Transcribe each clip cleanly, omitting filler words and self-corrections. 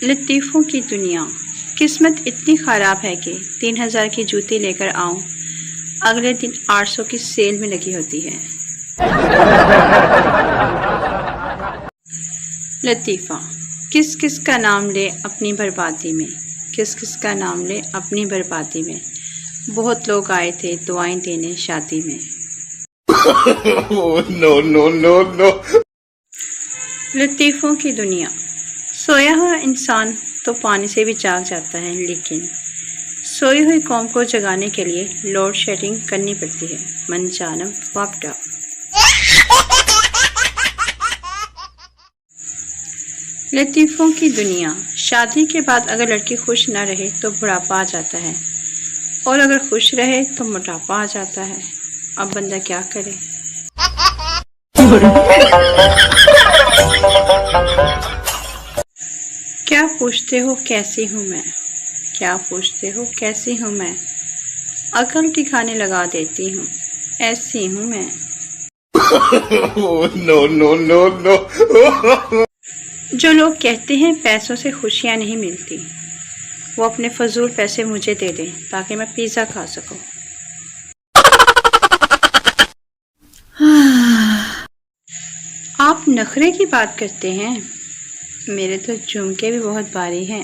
लतीफ़ों की दुनिया। किस्मत इतनी ख़राब है कि 3000 की जूती लेकर आऊं, अगले दिन 800 की सेल में लगी होती है। लतीफ़ा। किस किस का नाम ले अपनी बर्बादी में, किस किस का नाम ले अपनी बर्बादी में। बहुत लोग आए थे दुआएं देने शादी में। No no no no. लतीफ़ों की दुनिया। सोया हुआ इंसान तो पानी से भी जाग जाता है, लेकिन सोई हुई कौम को जगाने के लिए लोड शेडिंग करनी पड़ती है। मन जानम वापटा। लतीफ़ों की दुनिया। शादी के बाद अगर लड़की खुश न रहे तो बुढ़ापा आ जाता है, और अगर खुश रहे तो मोटापा आ जाता है। अब बंदा क्या करे। क्या पूछते हो कैसी हूँ मैं, क्या पूछते हो कैसी हूँ मैं, अकल ठिकाने लगा देती हूँ, ऐसी हूँ मैं। No no no no. जो लोग कहते हैं पैसों से खुशियाँ नहीं मिलती, वो अपने फजूल पैसे मुझे दे दें ताकि मैं पिज़्ज़ा खा सकूं। आप नखरे की बात करते हैं, मेरे तो झुमके भी बहुत भारी हैं।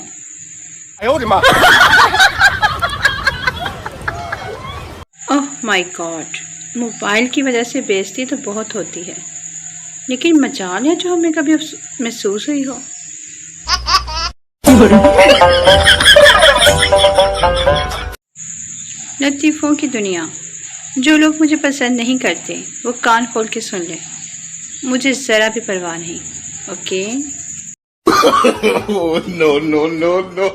ओह माय गॉड, मोबाइल की वजह से बेइज्जती तो बहुत होती है, लेकिन मजाल है जो हमें कभी महसूस हुई हो। लतीफ़ों की दुनिया। जो लोग मुझे पसंद नहीं करते वो कान खोल के सुन ले, मुझे ज़रा भी परवाह नहीं। Okay. No no no no.